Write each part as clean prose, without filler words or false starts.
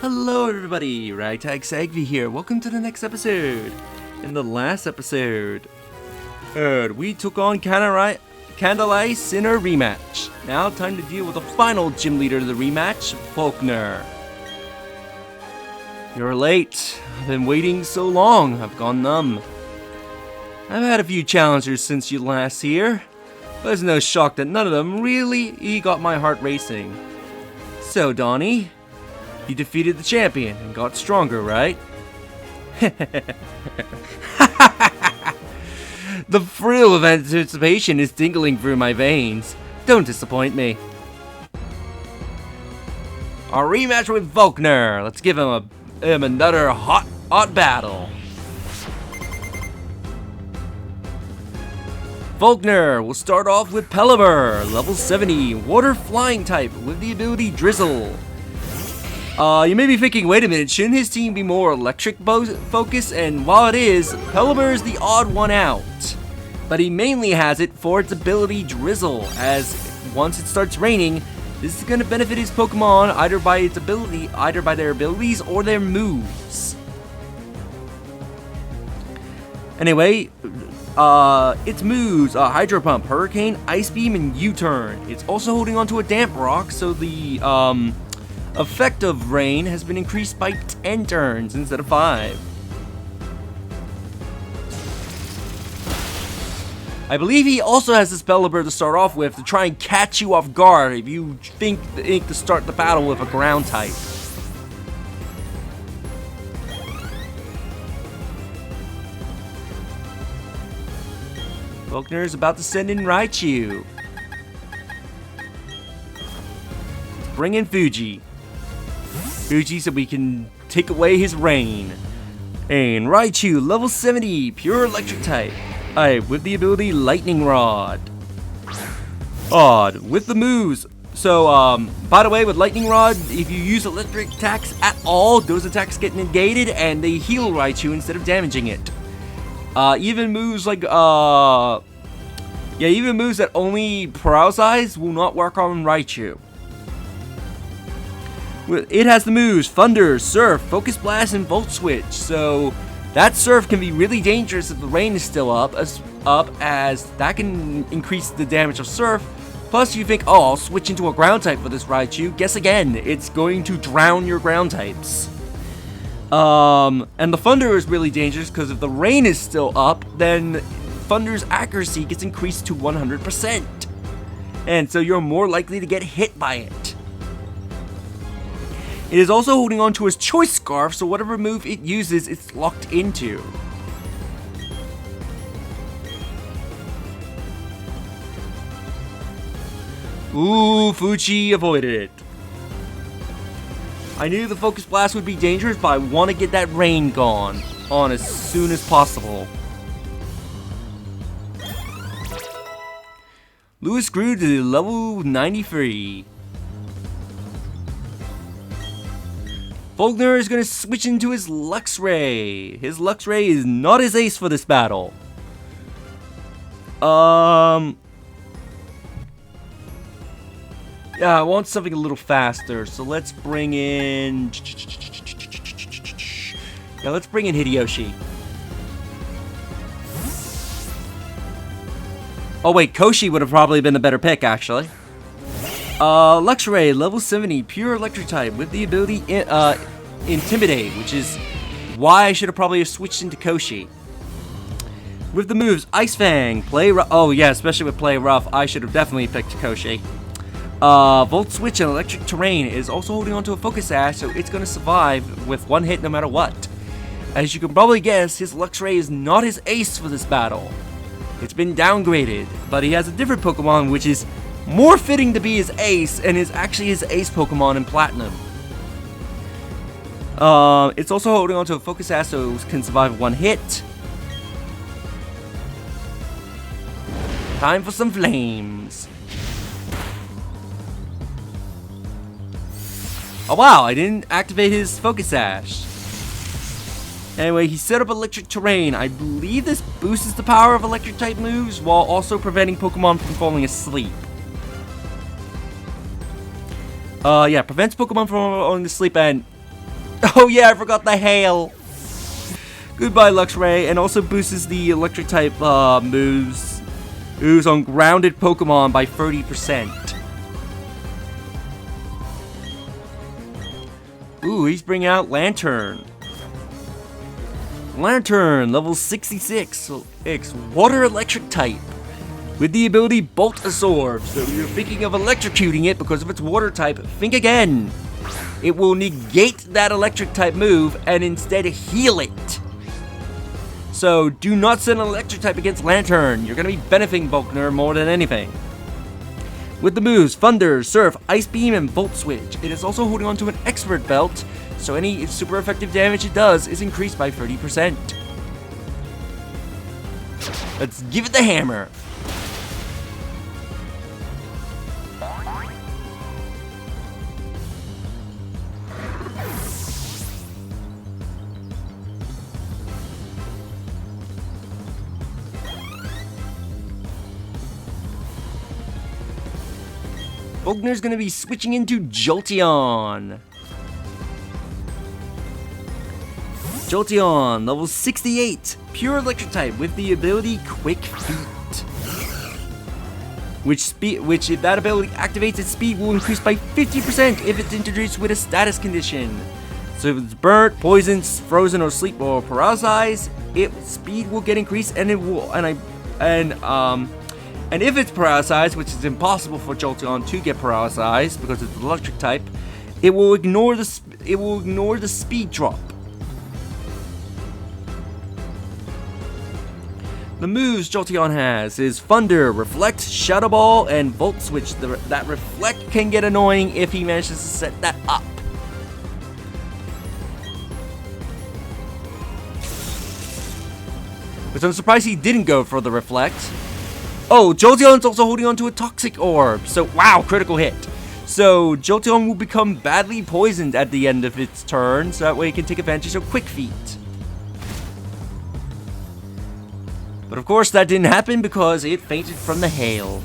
Hello everybody, Ragtag Sagvi here. Welcome to the next episode. In the last episode, we took on Candlelight Sinnoh rematch. Now time to deal with the final gym leader of the rematch, Faulkner. You're late. I've been waiting so long, I've gone numb. I've had a few challengers since you last here, but it's no shock that none of them really got my heart racing. So Donnie, you defeated the champion and got stronger, right? The thrill of anticipation is tingling through my veins. Don't disappoint me. Our rematch with Faulkner. Let's give him another hot battle. Faulkner will start off with Pelipper, level 70, water flying type with the ability Drizzle. You may be thinking, wait a minute, shouldn't his team be more electric focused? And while it is, Pelipper is the odd one out. But he mainly has it for its ability Drizzle, as once it starts raining, this is going to benefit his Pokemon either by their abilities or their moves. Anyway, its moves are Hydro Pump, Hurricane, Ice Beam, and U-Turn. It's also holding onto a Damp Rock, so the effect of rain has been increased by 10 turns instead of 5. I believe he also has this Pelipper to start off with to try and catch you off guard if you think to start the battle with a ground type. Faulkner is about to send in Raichu. Let's bring in Fuji so we can take away his rain. And Raichu, level 70, pure electric type. With the ability Lightning Rod. Odd, with the moves. So, by the way, with Lightning Rod, if you use electric attacks at all, those attacks get negated and they heal Raichu instead of damaging it. Even moves like, even moves that only paralyze will not work on Raichu. It has the moves Thunder, Surf, Focus Blast, and Volt Switch, so that Surf can be really dangerous if the rain is still up, as that can increase the damage of Surf. Plus you think, oh, I'll switch into a ground type for this Raichu. Guess again, it's going to drown your ground types. And the Thunder is really dangerous because if the rain is still up, then Thunder's accuracy gets increased to 100%. And so you're more likely to get hit by it. It is also holding on to his Choice Scarf, so whatever move it uses, it's locked into. Ooh, Fuji avoided it. I knew the Focus Blast would be dangerous, but I want to get that rain gone on as soon as possible. Lewis grew to level 93. Faulkner is going to switch into his Luxray. His Luxray is not his ace for this battle. Yeah, I want something a little faster, so let's bring in... Yeah, let's bring in Hideyoshi. Oh wait, Koshi would have probably been the better pick, actually. Luxray, level 70, pure electric type with the ability Intimidate, which is why I should have probably switched into Koshi. With the moves Ice Fang, Play Rough. Oh yeah, especially with Play Rough, I should have definitely picked Koshi. Volt Switch and Electric Terrain is also holding onto a Focus Sash, so it's going to survive with one hit no matter what. As you can probably guess, his Luxray is not his ace for this battle. It's been downgraded, but he has a different Pokemon which is more fitting to be his ace, and is actually his ace Pokemon in Platinum. It's also holding onto a Focus Sash, so it can survive one hit. Time for some flames. Oh wow, I didn't activate his Focus Sash. Anyway, he set up Electric Terrain. I believe this boosts the power of electric type moves while also preventing Pokemon from falling asleep. Yeah, prevents Pokemon from falling asleep, and Oh yeah, I forgot the hail. Goodbye, Luxray, and also boosts the electric type moves on grounded Pokemon by 30%. Ooh, he's bringing out Lantern. Lantern, level 66, X, water electric type, with the ability Bolt Absorb. So if you're thinking of electrocuting it because of its water type, think again. It will negate that electric type move and instead heal it. So do not send an electric type against Lantern. You're going to be benefiting Volkner more than anything. With the moves Thunder, Surf, Ice Beam, and Volt Switch, it is also holding onto an Expert Belt, so any super effective damage it does is increased by 30%. Let's give it the hammer. Volkner's gonna be switching into Jolteon. Jolteon, level 68, pure electric type with the ability Quick Feet. Which if that ability activates, its speed will increase by 50% if it's introduced with a status condition. So if it's burnt, poisoned, frozen, or sleep or paralyzed, its speed will get increased, and it will and if it's paralyzed, which is impossible for Jolteon to get paralyzed because it's electric type, it will ignore the speed drop. The moves Jolteon has is Thunder, Reflect, Shadow Ball, and Volt Switch. That Reflect can get annoying if he manages to set that up. Which I'm surprised he didn't go for the Reflect. Oh, Jolteon's also holding on to a Toxic Orb. So, wow, critical hit. So, Jolteon will become badly poisoned at the end of its turn, so that way he can take advantage of Quick Feet. But of course, that didn't happen because it fainted from the hail.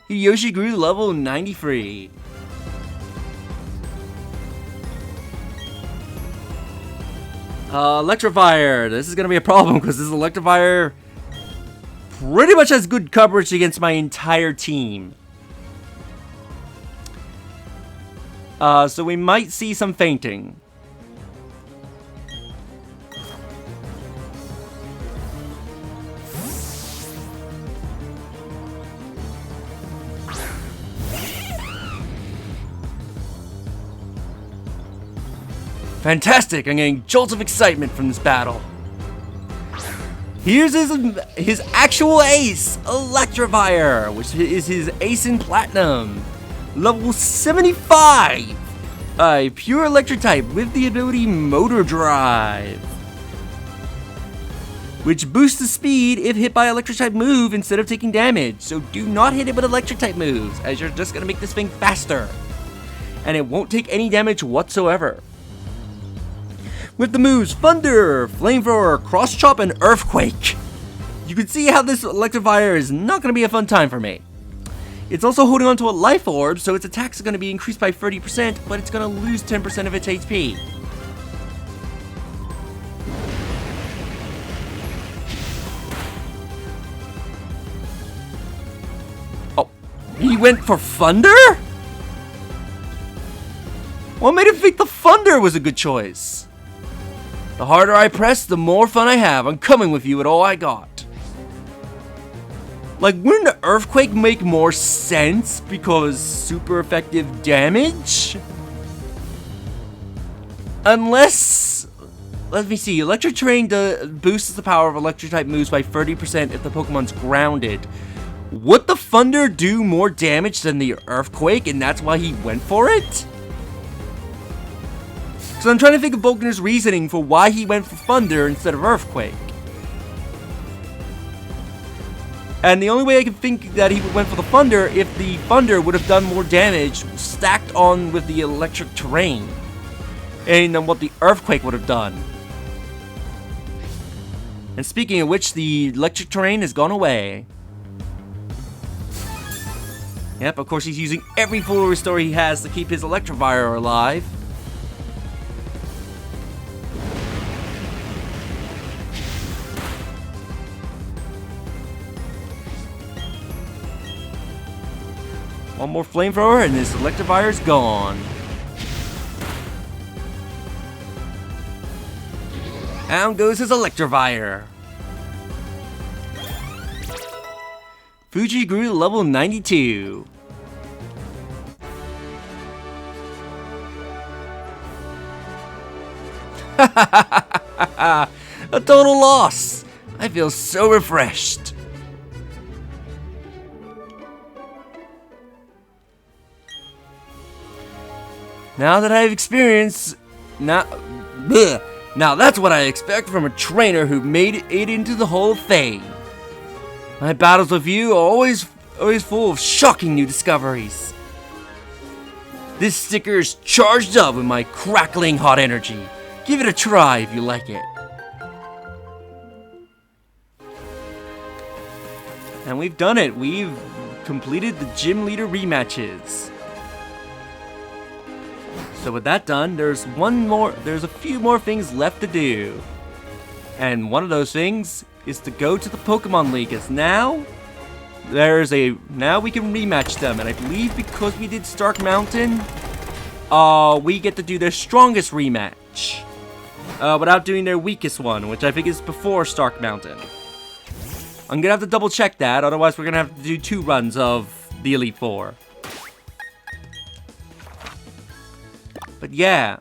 Hideyoshi grew level 93. Electivire. This is going to be a problem because this Electivire pretty much has good coverage against my entire team. So we might see some fainting. Fantastic! I'm getting jolts of excitement from this battle. Here's his actual ace, Electivire, which is his ace in Platinum. Level 75! A pure electric type with the ability Motor Drive, which boosts the speed if hit by electric type move instead of taking damage. So do not hit it with electric type moves, as you're just going to make this thing faster. And it won't take any damage whatsoever. With the moves Thunder, Flamethrower, Cross Chop, and Earthquake, you can see how this Electivire is not going to be a fun time for me. It's also holding onto a Life Orb, so its attacks are going to be increased by 30%, but it's going to lose 10% of its HP. Oh, he went for Thunder? What made him think the Thunder was a good choice? The harder I press, the more fun I have. I'm coming with you with all I got. Like, wouldn't the Earthquake make more sense because super effective damage? Unless, let me see, Electric Terrain boosts the power of electric type moves by 30% if the Pokemon's grounded. Would the Thunder do more damage than the Earthquake, and that's why he went for it? So I'm trying to think of Volkner's reasoning for why he went for Thunder instead of Earthquake. And the only way I can think that he went for the Thunder if the Thunder would have done more damage stacked on with the electric terrain than what the Earthquake would have done. And speaking of which, the electric terrain has gone away. Yep, of course he's using every full restore he has to keep his Electivire alive. One more flamethrower and this Electivire's gone. Down goes his Electivire. Fuji grew to level 92. A total loss. I feel so refreshed. Now that I've experienced, now that's what I expect from a trainer who made it into the Hall of Fame. My battles with you are always full of shocking new discoveries. This sticker is charged up with my crackling hot energy. Give it a try if you like it. And we've done it. We've completed the gym leader rematches. So with that done, there's a few more things left to do. And one of those things is to go to the Pokemon League, as now we can rematch them, and I believe because we did Stark Mountain, we get to do their strongest rematch without doing their weakest one, which I think is before Stark Mountain. I'm gonna have to double check that, otherwise we're gonna have to do 2 runs of the Elite Four. But yeah,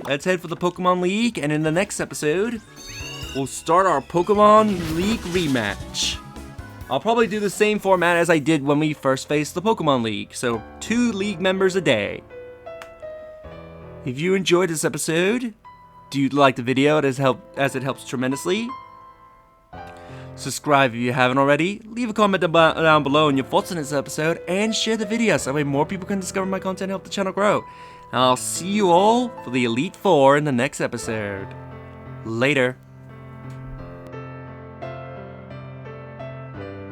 let's head for the Pokemon League, and in the next episode, we'll start our Pokemon League rematch. I'll probably do the same format as I did when we first faced the Pokemon League, so 2 league members a day. If you enjoyed this episode, do you like the video as it helps tremendously? Subscribe if you haven't already, leave a comment down below on your thoughts on this episode, and share the video so that way more people can discover my content and help the channel grow. I'll see you all for the Elite Four in the next episode. Later.